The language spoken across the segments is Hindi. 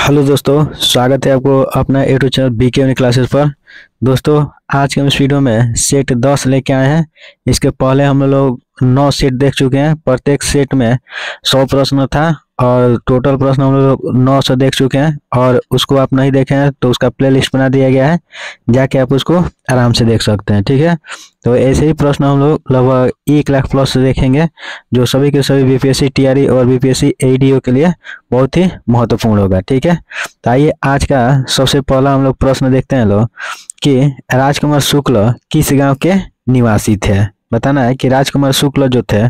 हेलो दोस्तों, स्वागत है आपको अपना YouTube channel BK unique classes पर। दोस्तों, आज के हम इस वीडियो में सेट 10 लेके आए हैं। इसके पहले हम लोग 9 सेट देख चुके हैं। प्रत्येक सेट में 100 प्रश्न था और टोटल प्रश्न हम लोग 900 देख चुके हैं। और उसको आप नहीं देखे हैं तो उसका प्लेलिस्ट बना दिया गया है, जाके आप उसको आराम से देख सकते हैं। ठीक है, तो ऐसे ही प्रश्न हम लोग लगभग 1 लाख प्लस से देखेंगे, जो सभी के सभी बीपीएससी टीआरई और बीपीएससी एडीओ के लिए बहुत ही महत्वपूर्ण होगा। ठीक है, तो आइए आज का सबसे पहला हम लोग प्रश्न देखते हैं लोग कि राजकुमार शुक्ल किस गांव के निवासी थे। बताना है कि राजकुमार शुक्ल जो थे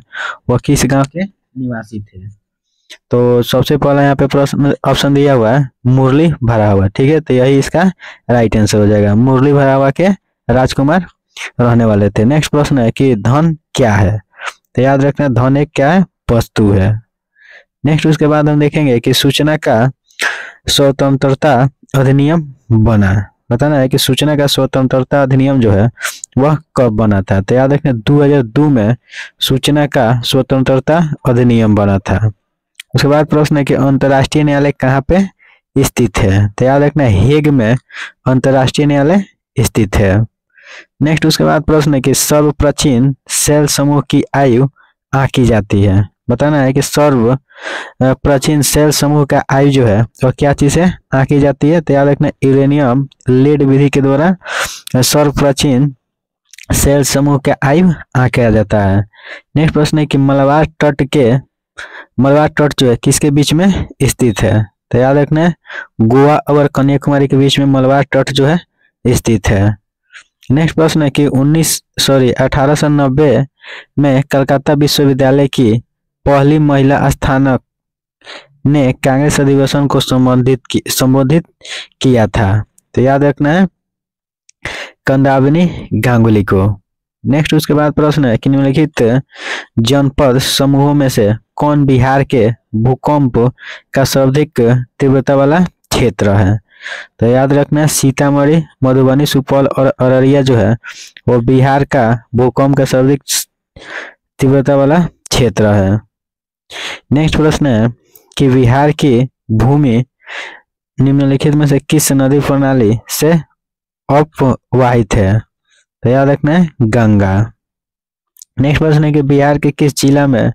वह किस गांव के निवासी थे। तो सबसे पहला यहाँ पे प्रश्न ऑप्शन दिया हुआ है मुरली भरा हुआ। ठीक है, तो यही इसका राइट आंसर हो जाएगा। मुरली भरा हुआ के राजकुमार रहने वाले थे। नेक्स्ट प्रश्न है कि धन क्या है। तो याद रखना, धन एक क्या है, वस्तु है। नेक्स्ट उसके बाद हम देखेंगे कि सूचना का स्वतंत्रता अधिनियम बना। बताना है कि सूचना का स्वतंत्रता अधिनियम जो है वह कब बना था। तो याद रखना 2002 में सूचना का स्वतंत्रता अधिनियम बना था। उसके बाद प्रश्न है कि अंतर्राष्ट्रीय न्यायालय कहाँ पे स्थित है। तो याद रखना हेग में अंतर्राष्ट्रीय न्यायालय स्थित है। नेक्स्ट उसके बाद प्रश्न है कि सर्व प्राचीन सेल समूह की आयु आंकी जाती है। बताना है कि सर्व प्राचीन सेल समूह का आयु जो है वह क्या चीज से आंकी जाती है। तो याद रखना यूरेनियम लीड विधि के द्वारा सर्व प्राचीन सेल समूह का आयु आंका जाता है। नेक्स्ट प्रश्न है कि मलबार तट जो है किसके बीच में स्थित है। तो याद रखना गोवा और कन्याकुमारी के बीच में मलबार तट जो है स्थित है। नेक्स्ट प्रश्न है कि 1890 में कलकत्ता विश्वविद्यालय की पहली महिला स्थानक ने कांग्रेस अधिवेशन को संबोधित किया था। तो याद रखना है कंदावनी गांगुली को। नेक्स्ट उसके बाद प्रश्न है कि निम्नलिखित जनपद समूहों में से कौन बिहार के भूकंप का सर्वाधिक तीव्रता वाला क्षेत्र है। तो याद रखना सीतामढ़ी, मधुबनी, सुपौल और अररिया जो है वो बिहार का भूकंप का सर्वाधिक तीव्रता वाला क्षेत्र है। नेक्स्ट प्रश्न है कि बिहार की भूमि निम्नलिखित में से किस नदी प्रणाली से अपवाहित है। तो याद रखना है गंगा। नेक्स्ट प्रश्न है कि बिहार के किस जिला में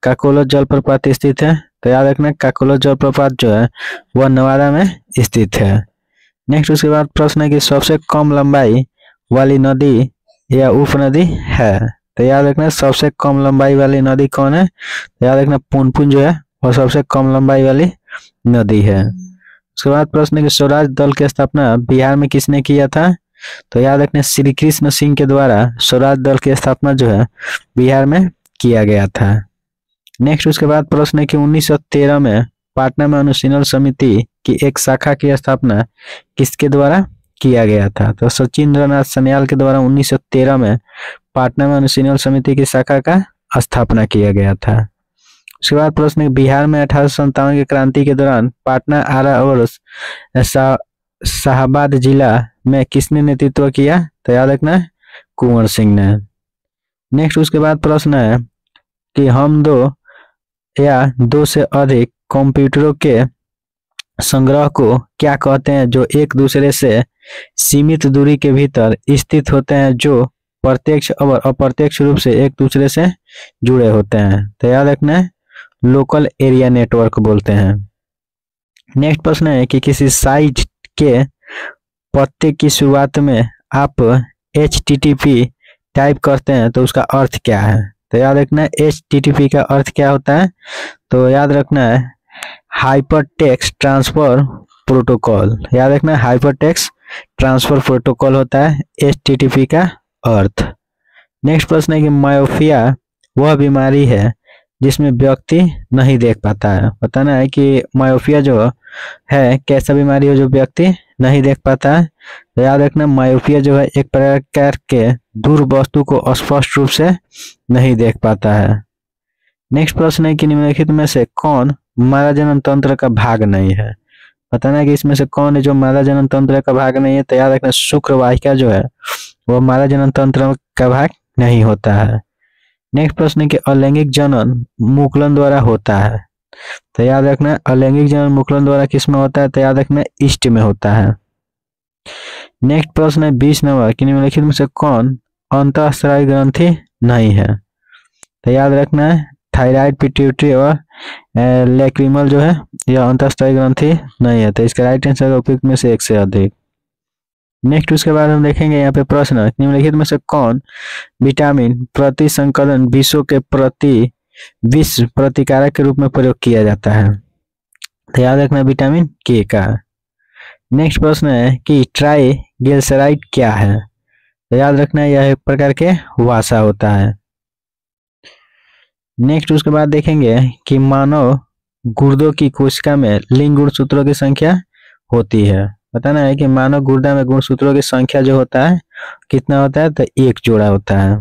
काकोलो जलप्रपात स्थित है। तो याद रखना काकोलो जलप्रपात जो है वह नवादा में स्थित है। नेक्स्ट उसके बाद प्रश्न है कि सबसे कम लंबाई वाली नदी या उपनदी है। तो याद रखना सबसे कम लंबाई वाली नदी कौन है। तो याद रखना पुनपुन जो है वह सबसे कम लंबाई वाली नदी है। उसके बाद प्रश्न है कि स्वराज दल की स्थापना बिहार में किसने किया था। तो याद रखना श्री कृष्ण सिंह के द्वारा स्वराज दल की स्थापना जो है बिहार में किया गया था। नेक्स्ट उसके बाद प्रश्न है कि 1913 में पटना में अनुशीलन समिति की एक शाखा की स्थापना किसके द्वारा किया गया था। तो सचिंद्रनाथ सन्याल के द्वारा 1913 में पटना में अनुशीलन समिति की शाखा का स्थापना किया गया था। उसके बाद प्रश्न है बिहार में 1857 की क्रांति के दौरान पटना, आरा और शाहाबाद जिला में किसने नेतृत्व किया। तो याद रखना कुंवर सिंह ने। नेक्स्ट उसके बाद प्रश्न है कि हम दो या दो से अधिक कंप्यूटरों के संग्रह को क्या कहते हैं जो एक दूसरे से सीमित दूरी के भीतर स्थित होते हैं, जो प्रत्यक्ष और अप्रत्यक्ष रूप से एक दूसरे से जुड़े होते हैं। तो याद रखना लोकल एरिया नेटवर्क बोलते हैं। नेक्स्ट प्रश्न है कि किसी साइट के पत्ते की शुरुआत में आप HTTP टाइप करते हैं तो उसका अर्थ क्या है। तो याद रखना HTTP का अर्थ क्या होता है। तो याद रखना है हाइपर टेक्स्ट ट्रांसफर प्रोटोकॉल। याद रखना हाइपर टेक्स्ट ट्रांसफर प्रोटोकॉल होता है HTTP का अर्थ। नेक्स्ट प्रश्न है कि मायोपिया वह बीमारी है जिसमें व्यक्ति नहीं देख पाता है। बताना है कि मायोपिया जो है कैसा बीमारी हो जो व्यक्ति नहीं देख पाता है। तो याद रखना मायोपिया जो है एक प्रकार के दूर वस्तु को स्पष्ट रूप से नहीं देख पाता है। नेक्स्ट प्रश्न है कि निम्नलिखित में से कौन मादा जनन तंत्र का भाग नहीं है। बताना है कि इसमें से कौन है जो मादा जनन तंत्र का भाग नहीं है। तो याद रखना शुक्रवाहिका जो है वह मादा जनन तंत्र का भाग नहीं होता है। नेक्स्ट प्रश्न है कि अलैंगिक जनन मुकुलन द्वारा होता है। तो याद रखना अलैंगिक जनन मुकुलन द्वारा किस में होता है, तो याद रखना ईस्ट में होता है। नेक्स्ट प्रश्न है 20 नंबर कि निम्नलिखित में से कौन अंतःस्रावी ग्रंथि नहीं है, तो याद रखना है थायराइड, पिट्यूटरी और लैक्रिमल जो है यह अंतःस्रावी ग्रंथि नहीं है, तो इसका राइट आंसर है उपयुक्त में से एक से अधिक। नेक्स्ट उसके बाद हम देखेंगे यहाँ पे प्रश्न निम्नलिखित में से कौन विटामिन प्रति संकलन विषों के प्रति विष प्रतिकारक के रूप में प्रयोग किया जाता है, तो याद रखना विटामिन के का। नेक्स्ट प्रश्न है कि ट्राइग्लिसराइड क्या है, तो याद रखना यह एक प्रकार के वसा होता है। नेक्स्ट उसके बाद देखेंगे कि मानव गुर्दों की कोशिका में लिंग गुणसूत्रों की संख्या होती है, बताना है कि मानव गुर्दा में गुणसूत्रों की संख्या जो होता है कितना होता है, तो एक जोड़ा होता है।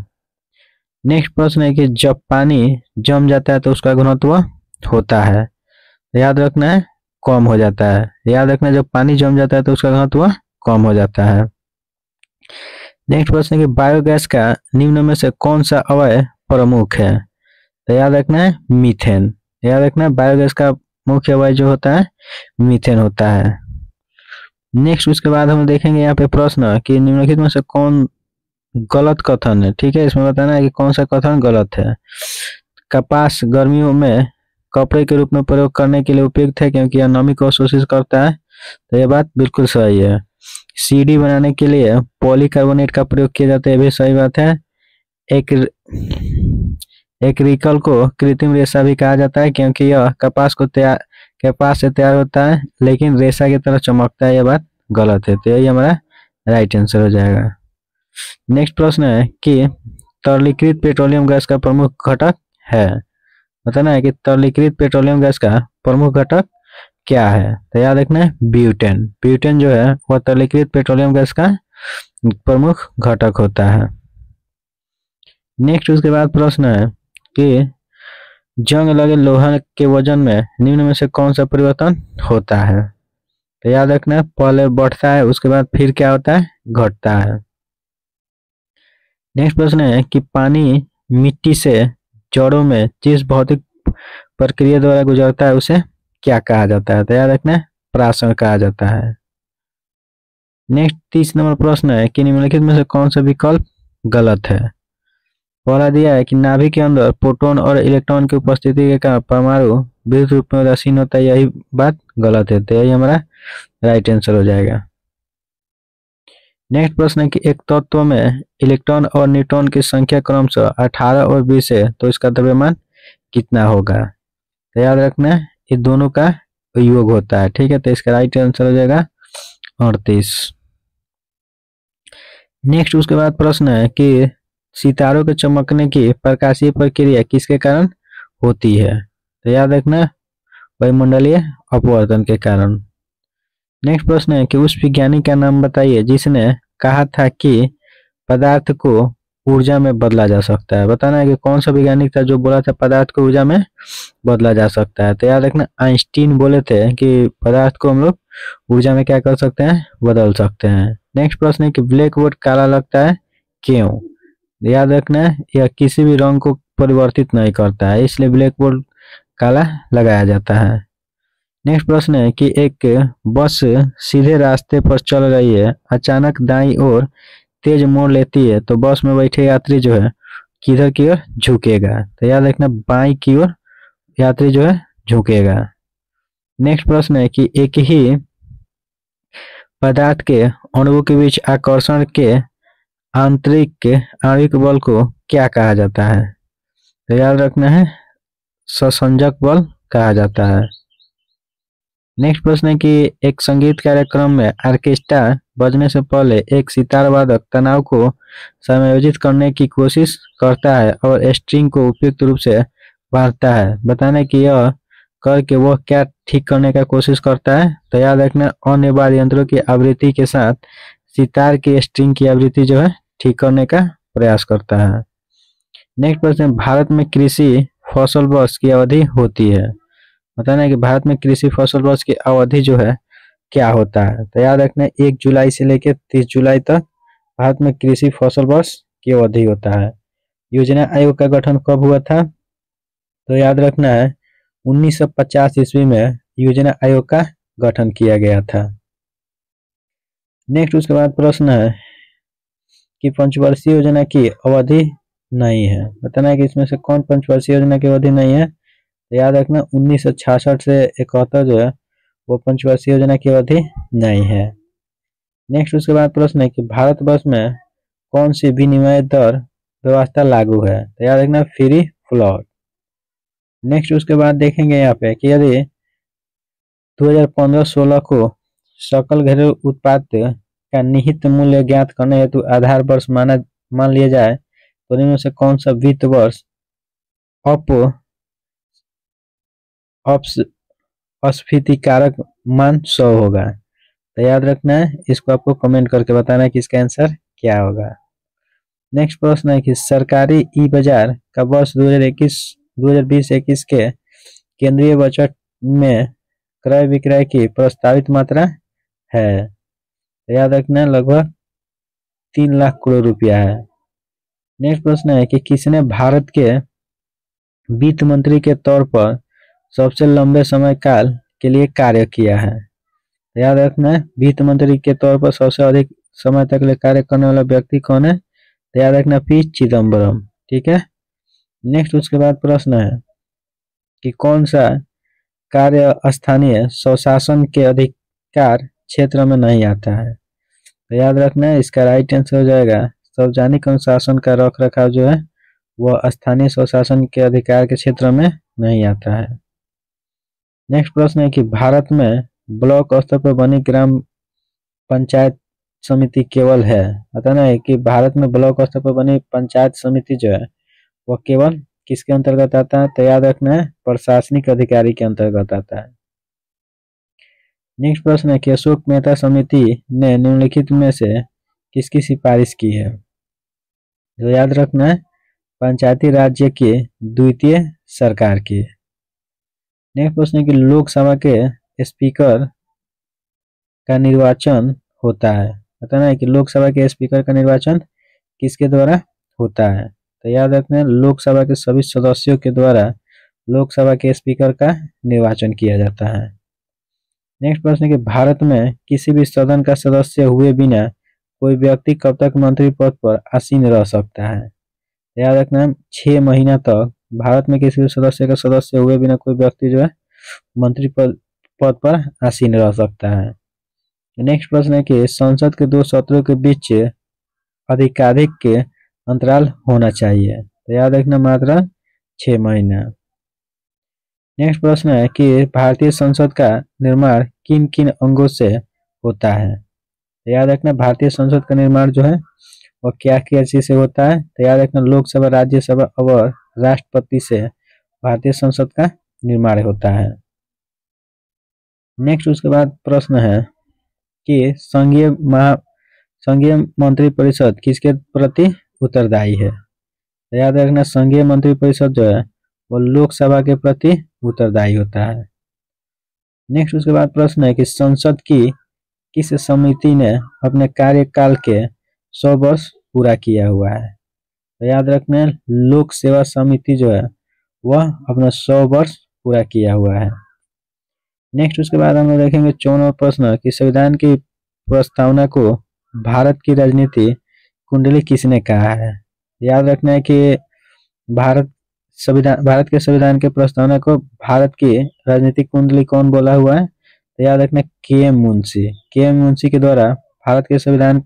नेक्स्ट प्रश्न है कि जब पानी जम जाता है तो उसका घनत्व होता है, याद रखना है कम हो जाता है। याद रखना जब पानी जम जाता है तो उसका घनत्व कम हो जाता है। नेक्स्ट प्रश्न है कि बायोगैस का निम्न में से कौन सा अवयव प्रमुख है, तो याद रखना है मीथेन। याद रखना बायोगैस का मुख्य अवयव जो होता है मीथेन होता है। नेक्स्ट उसके बाद हम देखेंगे यहाँ पे प्रश्न कि निम्नलिखित में से कौन गलत कथन है, ठीक है, इसमें बताना है कि कौन सा कथन गलत है। कपास गर्मियों में कपड़े के रूप में प्रयोग करने के लिए उपयुक्त है क्योंकि यह नमी को अवशोषित करता है, तो यह बात बिल्कुल सही है। सीडी बनाने के लिए पॉलीकार्बोनेट का प्रयोग किया जाता है, यह भी सही बात है। एक रिकल को कृत्रिम रेशा भी कहा जाता है क्योंकि यह कपास से तैयार होता है लेकिन रेशा की तरह चमकता है, यह बात गलत है, तो यही हमारा राइट आंसर हो जाएगा। नेक्स्ट प्रश्न है कि तरलीकृत पेट्रोलियम गैस का प्रमुख घटक है, बताना है कि तरलीकृत पेट्रोलियम गैस का प्रमुख घटक क्या है, तो याद रखना है ब्यूटेन। ब्यूटेन जो है वह तरलीकृत पेट्रोलियम गैस का प्रमुख घटक होता है। नेक्स्ट उसके बाद प्रश्न है कि जंग लगे लोहा के वजन में निम्न में से कौन सा परिवर्तन होता है, तो याद रखना पहले बढ़ता है उसके बाद फिर क्या होता है घटता है। नेक्स्ट प्रश्न है कि पानी मिट्टी से जड़ों में जिस भौतिक प्रक्रिया द्वारा गुजरता है उसे क्या कहा जाता है, तो याद रखना प्राशन कहा जाता है। नेक्स्ट 30 नंबर प्रश्न है कि निम्नलिखित में से कौन सा विकल्प गलत है। पहला दिया है कि नाभि के अंदर प्रोटॉन और इलेक्ट्रॉन की उपस्थिति के कारण परमाणु विद्युत रूप में उदासीन होता है, यही बात गलत है, तो यही हमारा राइट आंसर हो जाएगा। नेक्स्ट प्रश्न है कि एक तत्व में इलेक्ट्रॉन और न्यूट्रॉन की संख्या क्रमशः 18 और 20 है तो इसका द्रव्यमान कितना होगा, तो याद रखना ये दोनों का योग होता है, ठीक है, तो इसका राइट आंसर हो जाएगा 38। नेक्स्ट उसके बाद प्रश्न है कि सितारों के चमकने की प्रकाशीय प्रक्रिया किसके कारण होती है, तो याद रखना वायुमंडलीय अपवर्तन के कारण। नेक्स्ट प्रश्न है कि उस विज्ञानी का नाम बताइए जिसने कहा था कि पदार्थ को ऊर्जा में बदला जा सकता है, बताना है कि कौन सा वैज्ञानिक था जो बोला था पदार्थ को ऊर्जा में बदला जा सकता है, तो याद रखना आइंस्टीन बोले थे कि पदार्थ को हम लोग ऊर्जा में क्या कर सकते हैं बदल सकते हैं। नेक्स्ट प्रश्न है कि ब्लैक बोर्ड काला लगता है क्यों, याद रखना यह किसी भी रंग को परिवर्तित नहीं करता है इसलिए ब्लैक बोर्ड काला लगाया जाता है। नेक्स्ट प्रश्न है कि एक बस सीधे रास्ते पर चल रही है, अचानक दाईं ओर तेज मोड़ लेती है तो बस में बैठे यात्री जो है किधर की ओर झुकेगा, तो याद रखना बाईं की ओर यात्री जो है झुकेगा। नेक्स्ट प्रश्न है कि एक ही पदार्थ के अणुओं के बीच आकर्षण के आंतरिक आणविक बल को क्या कहा जाता है, तो याद रखना है ससंजक बल कहा जाता है। नेक्स्ट प्रश्न है कि एक संगीत कार्यक्रम में ऑर्केस्ट्रा बजने से पहले एक सितार वादक तनाव को समायोजित करने की कोशिश करता है और स्ट्रिंग को उपयुक्त रूप से बांधता है, बताना कि यह करके वह क्या ठीक करने का कोशिश करता है, तो याद रखना अन्य वाद्य यंत्रों की आवृत्ति के साथ सितार की स्ट्रिंग की आवृत्ति जो है ठीक करने का प्रयास करता है। नेक्स्ट प्रश्न भारत में कृषि फसल वर्ष की अवधि होती है, बताना है कि भारत में कृषि फसल वर्ष की अवधि जो है क्या होता है, तो याद रखना 1 जुलाई से लेकर 30 जुलाई तक भारत में कृषि फसल वर्ष की अवधि होता है। योजना आयोग का गठन कब हुआ था, तो याद रखना है 1950 ईस्वी में योजना आयोग का गठन किया गया था। नेक्स्ट उसके बाद प्रश्न है कि पंचवर्षीय योजना की अवधि नहीं है। बताना है कि इसमें से कौन पंचवर्षीय योजना की अवधि नहीं है। तो याद रखना 1966 से 71 जो है वो पंचवर्षीय योजना की अवधि नहीं है। नेक्स्ट उसके बाद प्रश्न है कि भारतवर्ष में कौन सी विनिमय दर व्यवस्था लागू है। तो याद रखना फ्री फ्लोट। नेक्स्ट उसके बाद देखेंगे यहाँ पे कि यदि 2015-16 को सकल घरेलू उत्पाद का निहित मूल्य ज्ञात करने हेतु आधार वर्ष मान लिया जाए तो इनमें से कौन सा वित्त वर्ष अस्फीतिकारक मान 100 होगा। तो याद रखना है, इसको आपको कमेंट करके बताना है कि इसका आंसर क्या होगा। नेक्स्ट प्रश्न है कि सरकारी ई बाजार का वर्ष 2020-21 के केंद्रीय बजट में क्रय विक्रय की प्रस्तावित मात्रा है। तो याद रखना लगभग 3 लाख करोड़ रुपया है। नेक्स्ट प्रश्न है कि किसने भारत के वित्त मंत्री के तौर पर सबसे लंबे समय काल के लिए कार्य किया है। तो याद रखना है वित्त मंत्री के तौर पर सबसे अधिक समय तक ले कार्य करने वाला व्यक्ति कौन है। तो याद रखना पी चिदम्बरम। ठीक है। नेक्स्ट उसके बाद प्रश्न है कि कौन सा कार्य स्थानीय स्वशासन के अधिकार क्षेत्र में नहीं आता है। तो याद रखना है इसका राइट आंसर हो जाएगा सार्वजनिक अनुशासन का रख रखाव जो है वह स्थानीय स्वशासन के अधिकार के क्षेत्र में नहीं आता है। नेक्स्ट प्रश्न है कि भारत में ब्लॉक स्तर पर बनी ग्राम पंचायत समिति केवल है। बताना है कि भारत में ब्लॉक स्तर पर बनी पंचायत समिति जो है वह केवल किसके अंतर्गत आता है। तो याद रखना है प्रशासनिक अधिकारी के अंतर्गत आता है। नेक्स्ट प्रश्न है कि अशोक मेहता समिति ने निम्नलिखित में से किसकी सिफारिश की है। तो याद रखना है पंचायती राज्य की द्वितीय सरकार की। नेक्स्ट प्रश्न है कि लोकसभा के स्पीकर का निर्वाचन होता है। बताना है कि लोकसभा के स्पीकर का निर्वाचन किसके द्वारा होता है। तो याद रखना है लोकसभा के सभी सदस्यों के द्वारा लोकसभा के स्पीकर का निर्वाचन किया जाता है। नेक्स्ट प्रश्न है कि भारत में किसी भी सदन का सदस्य हुए बिना कोई व्यक्ति कब तक मंत्री पद पर आसीन रह सकता है। याद रखना 6 महीना तक भारत में किसी भी सदस्य का सदस्य हुए बिना कोई व्यक्ति जो है मंत्री पद पर आसीन रह सकता है। नेक्स्ट प्रश्न है कि संसद के 2 सत्रों के बीच अधिकाधिक के अंतराल होना चाहिए। तो याद रखना मात्र 6 महीना। नेक्स्ट प्रश्न है कि भारतीय संसद का निर्माण किन किन अंगों से होता है। तो याद रखना भारतीय संसद का निर्माण जो है वह क्या क्या चीज से होता है। तो याद रखना लोकसभा, राज्यसभा और राष्ट्रपति से भारतीय संसद का निर्माण होता है। नेक्स्ट उसके बाद प्रश्न है कि संघीय मंत्रिपरिषद किसके प्रति उत्तरदायी है। तो याद रखना संघीय मंत्रिपरिषद जो है वो लोकसभा के प्रति उत्तरदायी होता है। नेक्स्ट उसके बाद प्रश्न है कि संसद की किस समिति ने अपने कार्यकाल के 100 वर्ष पूरा किया हुआ है। तो याद रखना लोक सेवा समिति जो है वह अपना 100 वर्ष पूरा किया हुआ है। नेक्स्ट उसके बाद हम लोग देखेंगे 54वां प्रश्न कि संविधान की प्रस्तावना को भारत की राजनीति कुंडली किसने कहा है। याद रखना है कि भारत के संविधान के प्रस्तावना को भारत की राजनीतिक कुंडली कौन बोला हुआ है। तो याद रखना के.एम. मुंशी के द्वारा भारत के संविधान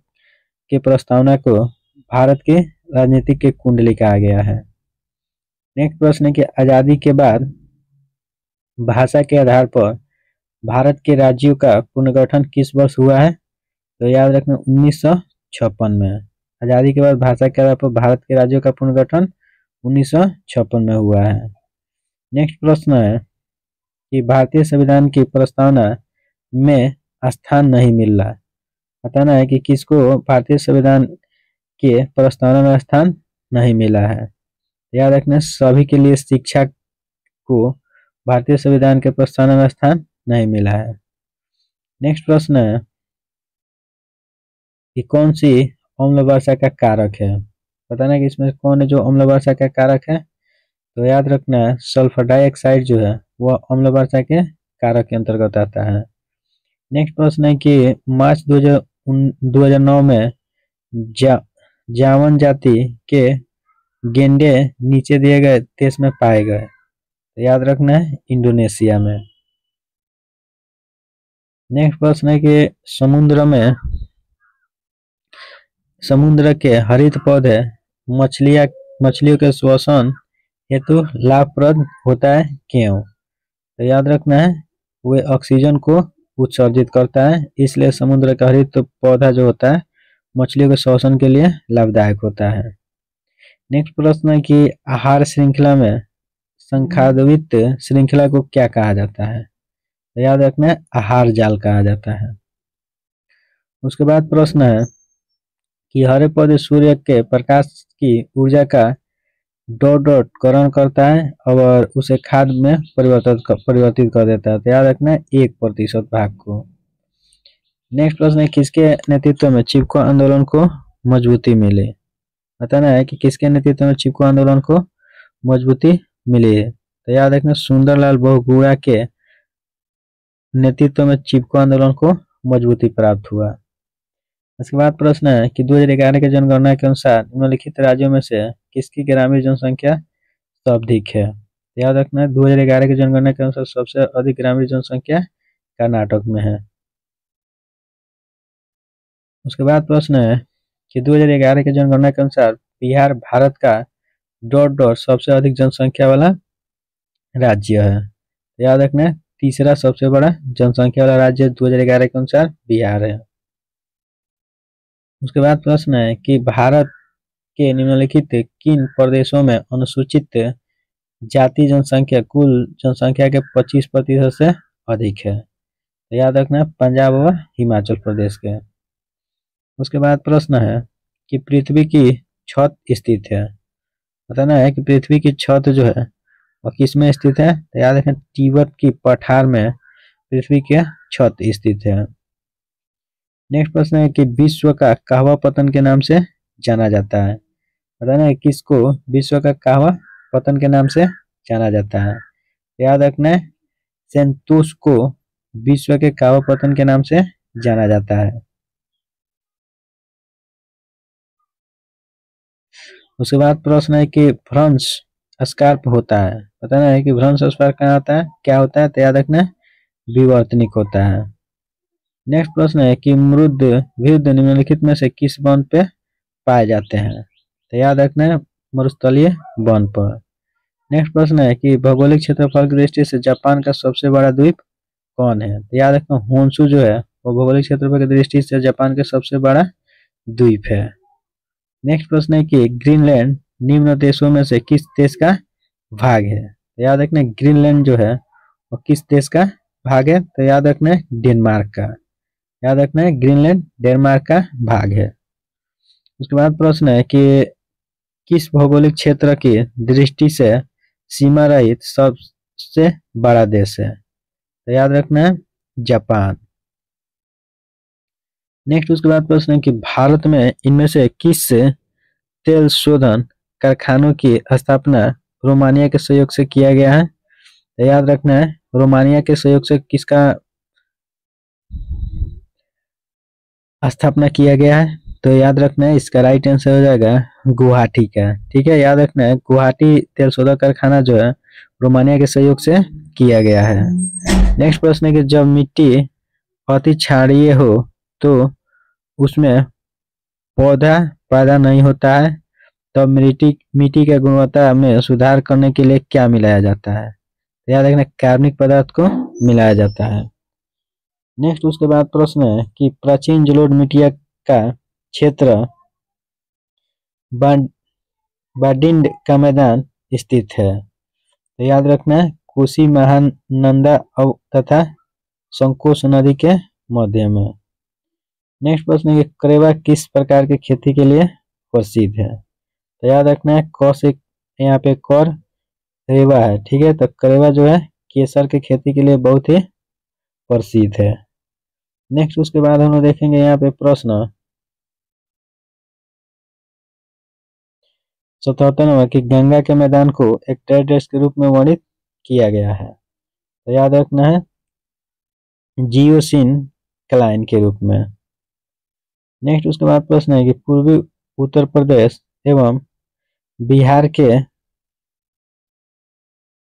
के प्रस्तावना को भारत के राजनीतिक के कुंडली कहा गया है। नेक्स्ट प्रश्न है कि आजादी के बाद भाषा के आधार पर भारत के राज्यों का पुनर्गठन किस वर्ष हुआ है। तो याद रखना 1956 में। आजादी के बाद भाषा के आधार पर भारत के राज्यों का पुनर्गठन 1956 में हुआ है। नेक्स्ट प्रश्न है कि भारतीय संविधान की प्रस्तावना में स्थान नहीं मिल रहा। बताना है कि किसको भारतीय संविधान के प्रस्तावना में स्थान नहीं मिला है। याद रखना सभी के लिए शिक्षा को भारतीय संविधान के प्रस्तावना में स्थान नहीं मिला है। नेक्स्ट प्रश्न है कि कौन सी अम्ल वर्षा का कारक है। बताना कि इसमें कौन है जो अम्ल वर्षा का कारक है। तो याद रखना है सल्फर डाइऑक्साइड जो है वह अम्ल वर्षा के कारक के अंतर्गत आता है। नेक्स्ट प्रश्न है कि मार्च 2009 में जा, जावन जाति के गेंडे नीचे दिए गए देश में पाए गए। तो याद रखना है इंडोनेशिया में। नेक्स्ट प्रश्न है कि समुद्र के हरित पौधे मछलियों के श्वसन हेतु लाभप्रद होता है क्यों? तो याद रखना है वे ऑक्सीजन को उत्सर्जित करता है, इसलिए समुद्र का हरित पौधा जो होता है मछलियों के श्वसन के लिए लाभदायक होता है। नेक्स्ट प्रश्न है कि आहार श्रृंखला में संखाद्वीत श्रृंखला को क्या कहा जाता है? तो याद रखना है आहार जाल कहा जाता है। उसके बाद प्रश्न है कि हरे पौधे सूर्य के प्रकाश की ऊर्जा का डॉट करण करता है और उसे खाद में परिवर्तित कर देता है। तो याद रखना है 1% भाग को। नेक्स्ट प्रश्न है किसके नेतृत्व में चिपको आंदोलन को मजबूती मिली? बताना है कि किसके नेतृत्व में चिपको आंदोलन को मजबूती मिली है। तो याद रखना सुंदरलाल बहुगुणा के नेतृत्व में चिपको आंदोलन को मजबूती प्राप्त हुआ। इसके बाद प्रश्न है कि 2011 की जनगणना के अनुसार निम्नलिखित राज्यों में से किसकी ग्रामीण जनसंख्या सर्वाधिक है? याद रखना है 2011 की जनगणना के अनुसार सबसे अधिक ग्रामीण जनसंख्या कर्नाटक में है। उसके बाद प्रश्न है कि 2011 की जनगणना के अनुसार बिहार भारत का सबसे अधिक जनसंख्या वाला राज्य है। याद रखना है तीसरा सबसे बड़ा जनसंख्या वाला राज्य 2011 के अनुसार बिहार है। उसके बाद प्रश्न है कि भारत के निम्नलिखित किन प्रदेशों में अनुसूचित जाति जनसंख्या कुल जनसंख्या के 25% से अधिक है? तो याद रखना है पंजाब और हिमाचल प्रदेश के। उसके बाद प्रश्न है कि पृथ्वी की छत स्थित है। बताना है कि पृथ्वी की छत जो है वह किस में स्थित है? तो याद रखें तिब्बत की पठार में पृथ्वी की छत स्थित है। नेक्स्ट प्रश्न है कि विश्व का कहवा पतन के नाम से जाना जाता है। बताना है किसको विश्व का कहवा पतन के नाम से जाना जाता है? याद रखना है सेंतोस को विश्व के कहवा पतन के नाम से जाना जाता है। उसके बाद प्रश्न है कि भ्रंश स्कार्प होता है। बताना है कि भ्रंश स्कार्प कहाँ होता है, क्या होता है? तो याद रखना है विवर्तनिक होता है। नेक्स्ट प्रश्न है कि मृद निम्नलिखित में से किस वन पे पाए जाते हैं? तो याद रखना है मरुस्थलीय वन पर। नेक्स्ट प्रश्न है कि भौगोलिक क्षेत्रफल की दृष्टि से जापान का सबसे बड़ा द्वीप कौन है? तो याद रखना होन्शु जो है वो भौगोलिक क्षेत्रफल की दृष्टि से जापान का सबसे बड़ा द्वीप है। नेक्स्ट प्रश्न है कि ग्रीनलैंड निम्न देशों में से किस देश का भाग है? तो याद रखना ग्रीनलैंड जो है वो किस देश का भाग है? तो याद रखना है डेनमार्क का। याद रखना है ग्रीनलैंड डेनमार्क का भाग है। उसके बाद प्रश्न है कि किस भौगोलिक क्षेत्र की दृष्टि से सीमा रहित सबसे बड़ा देश है? तो याद रखना है जापान। नेक्स्ट उसके बाद प्रश्न है कि भारत में इनमें से किस तेल शोधन कारखानों की स्थापना रोमानिया के सहयोग से किया गया है? तो याद रखना है रोमानिया के सहयोग से किसका स्थापना किया गया है? तो याद रखना है इसका राइट आंसर हो जाएगा गुवाहाटी का। ठीक है, याद रखना है गुवाहाटी तेल शोधक कारखाना जो है रोमानिया के सहयोग से किया गया है। नेक्स्ट प्रश्न है कि जब मिट्टी अति क्षारीय हो तो उसमें पौधा पैदा नहीं होता है, तब मिट्टी की गुणवत्ता में सुधार करने के लिए क्या मिलाया जाता है? तो याद रखना कार्बनिक पदार्थ को मिलाया जाता है। नेक्स्ट उसके बाद प्रश्न है कि प्राचीन जलोढ़ मिट्टिया का क्षेत्र बाडिंड का मैदान स्थित है। तो याद रखना है कोसी महानंदा तथा संकोश नदी के मध्य में। नेक्स्ट प्रश्न है कि करेवा किस प्रकार की खेती के लिए प्रसिद्ध है? तो याद रखना है क से यहाँ पे कर रेवा है। ठीक है, तो करेवा जो है केसर की खेती के लिए बहुत ही प्रसिद्ध है। नेक्स्ट उसके बाद हम लोग देखेंगे यहाँ पे प्रश्न 77 नंबर कि गंगा के मैदान को एक टेरिटरीज के रूप में वर्णित किया गया है। तो याद रखना है जियोसिन क्लाइन के रूप में। नेक्स्ट उसके बाद प्रश्न है कि पूर्वी उत्तर प्रदेश एवं बिहार के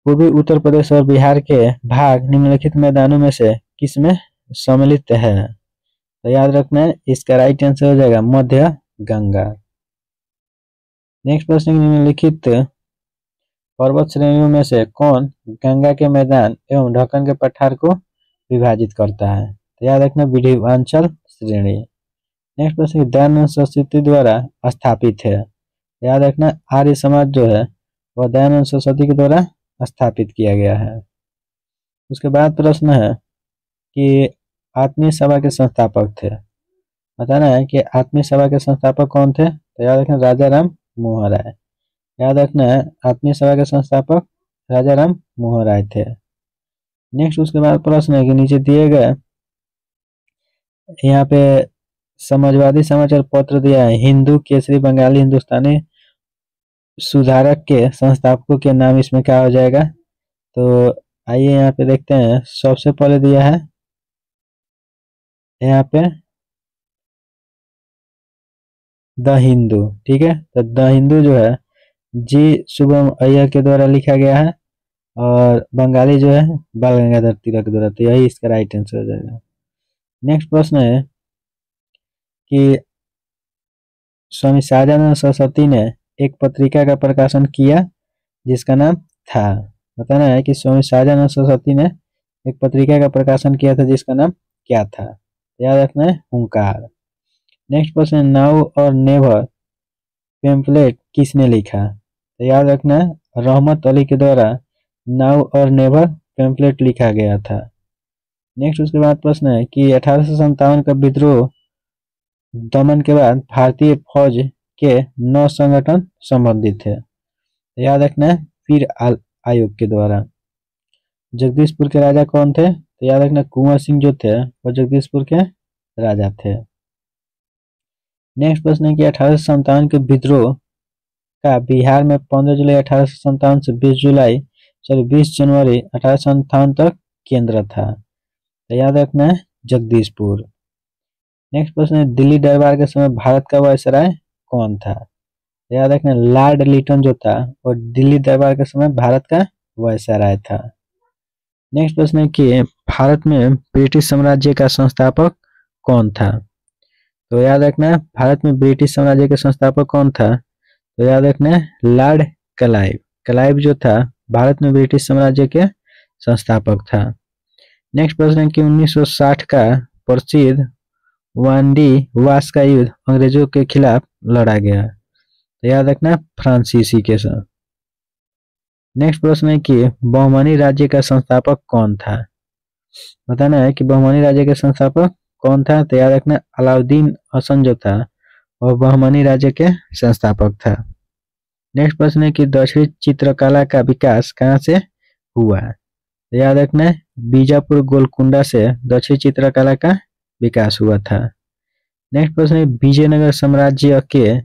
पूर्वी उत्तर प्रदेश और बिहार के भाग निम्नलिखित मैदानों में से किसमें सम्मिलित है। तो याद रखना है इसका राइट आंसर हो जाएगा मध्य गंगा। नेक्स्ट प्रश्न निम्नलिखित पर्वत श्रेणियों में से कौन गंगा के मैदान एवं ढक्कन के पठार को विभाजित करता है। तो याद रखना विंध्याचल श्रेणी। नेक्स्ट प्रश्न दयानंद सरस्वती द्वारा स्थापित है। याद रखना आर्य समाज जो है वह दयानंद सरस्वती के द्वारा स्थापित किया गया है। उसके बाद प्रश्न है कि आत्मीय सभा के संस्थापक थे। बताना है कि आत्मीय सभा के संस्थापक कौन थे। तो याद रखना राजा राम मोहन राय। याद रखना है आत्मीय सभा के संस्थापक राजा राम मोहन राय थे। नेक्स्ट उसके बाद प्रश्न है कि नीचे दिए गए यहाँ पे समाजवादी समाचार पत्र दिया है हिंदू केसरी बंगाली हिंदुस्तानी सुधारक के संस्थापकों के नाम इसमें क्या हो जाएगा। तो आइए यहाँ पे देखते हैं। सबसे पहले दिया है यहाँ पे द हिंदू। ठीक है, तो द हिंदू जो है जी शुभम अय्यर के द्वारा लिखा गया है और बंगाली जो है बाल गंगाधर तिलक के द्वारा। तो यही इसका राइट आंसर हो जाएगा। नेक्स्ट प्रश्न है कि स्वामी सहजानंद सरस्वती ने एक पत्रिका का प्रकाशन किया जिसका नाम था। बताना है कि स्वामी सहजानंद सरस्वती ने एक पत्रिका का प्रकाशन किया था जिसका नाम क्या था। याद रखना है हुंकार। नेक्स्ट प्रश्न नाउ और नेवर पेम्पलेट किसने लिखा। तो याद रखना है रहमत अली के द्वारा नाउ और नेवर पेम्पलेट लिखा गया था। नेक्स्ट उसके बाद प्रश्न है कि 1857 का विद्रोह दमन के बाद भारतीय फौज के 9 संगठन संबंधित थे। याद रखना है पीर आयोग के द्वारा। जगदीशपुर के राजा कौन थे। तो याद रखना कुंवर सिंह जो थे वो जगदीशपुर के राजा थे। नेक्स्ट प्रश्न है कि 1857 के विद्रोह का बिहार में 15 जुलाई 1857 से 20 जनवरी 1857 तक केंद्र था। तो याद रखना है जगदीशपुर। नेक्स्ट प्रश्न है दिल्ली दरबार के समय भारत का वायसराय कौन था। याद रखना लॉर्ड लिटन जो था वो दिल्ली दरबार के समय भारत का वायसराय था। नेक्स्ट प्रश्न है कि भारत में ब्रिटिश साम्राज्य का संस्थापक कौन था। तो याद रखना है भारत में ब्रिटिश साम्राज्य के संस्थापक कौन था। तो याद रखना है लॉर्ड क्लाइव। क्लाइव जो था भारत में ब्रिटिश साम्राज्य के संस्थापक था। नेक्स्ट प्रश्न है कि 1960 का प्रसिद्ध वांडी वास का युद्ध अंग्रेजों के खिलाफ लड़ा गया। तो याद रखना फ्रांसीसी के साथ। नेक्स्ट प्रश्न है कि बहमनी राज्य का संस्थापक कौन था। बताना है कि बहमनी राज्य के संस्थापक कौन था। तो याद रखना अलाउद्दीन हसन जो था वह बहमनी राज्य के संस्थापक था। नेक्स्ट प्रश्न है कि दक्षिणी चित्रकला का विकास कहाँ से हुआ। तो याद रखना है बीजापुर गोलकुंडा से दक्षिणी चित्रकला का विकास हुआ था। नेक्स्ट प्रश्न है विजयनगर साम्राज्य के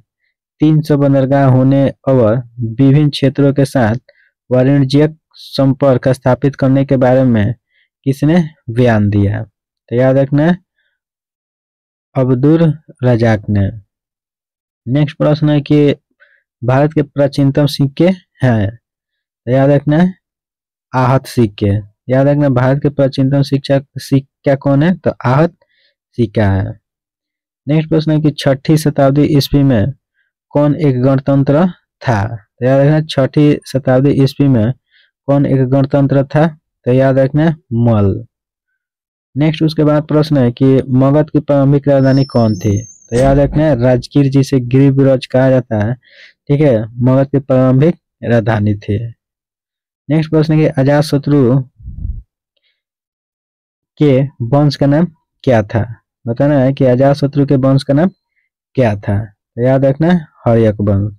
300 बंदरगाह होने और विभिन्न क्षेत्रों के साथ वाणिज्यिक संपर्क स्थापित करने के बारे में किसने बयान दिया। तो याद रखना है अब्दुल रजाक ने। नेक्स्ट प्रश्न है कि भारत के प्राचीनतम सिक्के हैं। तो याद रखना है आहत सिक्के। याद रखना भारत के प्राचीनतम सिक्का कौन है। तो आहत सिक्का है। नेक्स्ट प्रश्न है कि 6ठी शताब्दी ईस्वी में कौन एक गणतंत्र था। तो याद रखना 6ठी शताब्दी ईस्वी में कौन एक गणतंत्र था। तो याद रखना मल। नेक्स्ट उसके बाद प्रश्न है कि मगध की प्रारंभिक राजधानी कौन थी। तो याद रखना है राजगीर जिसे गिरिब्रज कहा जाता है। ठीक है, मगध की प्रारंभिक राजधानी थी। नेक्स्ट प्रश्न है कि अजातशत्रु के वंश का नाम क्या था। बताना है कि अजातशत्रु के वंश का नाम क्या था। तो याद रखना हर्यक वंश।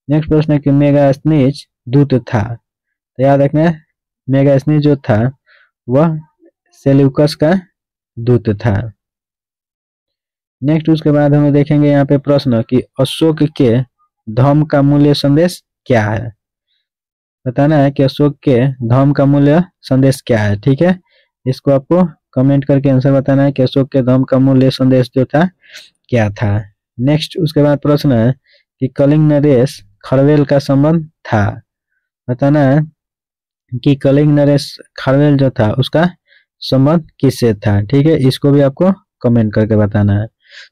नेक्स्ट प्रश्न है कि मेगास्थनीज दूत था। तो याद रखना मेगास्थनीज जो था वह सेल्यूकस का दूत था। नेक्स्ट उसके बाद हम देखेंगे यहाँ पे प्रश्न कि अशोक के धम्म का मूल्य संदेश क्या है। बताना है कि अशोक के धम्म का मूल्य संदेश क्या है। ठीक है, इसको आपको कमेंट करके आंसर बताना है कि अशोक के धम्म का मूल्य संदेश जो था क्या था। नेक्स्ट उसके बाद प्रश्न है कि कलिंग नरेश खरवेल का संबंध था। बताना है कि कलिंग नरेश खरवेल जो था उसका संबंध किससे था। ठीक है, इसको भी आपको कमेंट करके बताना है।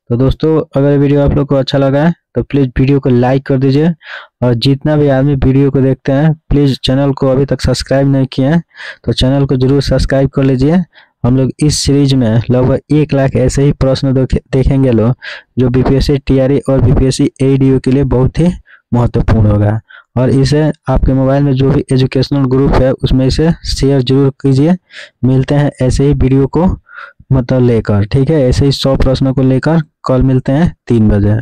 तो दोस्तों अगर वीडियो आप लोग को अच्छा लगा है तो प्लीज़ वीडियो को लाइक कर दीजिए, और जितना भी आदमी वीडियो को देखते हैं प्लीज़ चैनल को अभी तक सब्सक्राइब नहीं किए हैं तो चैनल को जरूर सब्सक्राइब कर लीजिए। हम लोग इस सीरीज में लगभग 1 लाख ऐसे ही प्रश्न देखेंगे लोग जो बीपीएससी टीआरई और बीपीएससी एडीओ के लिए बहुत ही महत्वपूर्ण होगा। और इसे आपके मोबाइल में जो भी एजुकेशनल ग्रुप है उसमें इसे शेयर जरूर कीजिए। मिलते हैं ऐसे ही वीडियो को मतलब लेकर। ठीक है, ऐसे ही 100 प्रश्नों को लेकर कल मिलते हैं 3 बजे।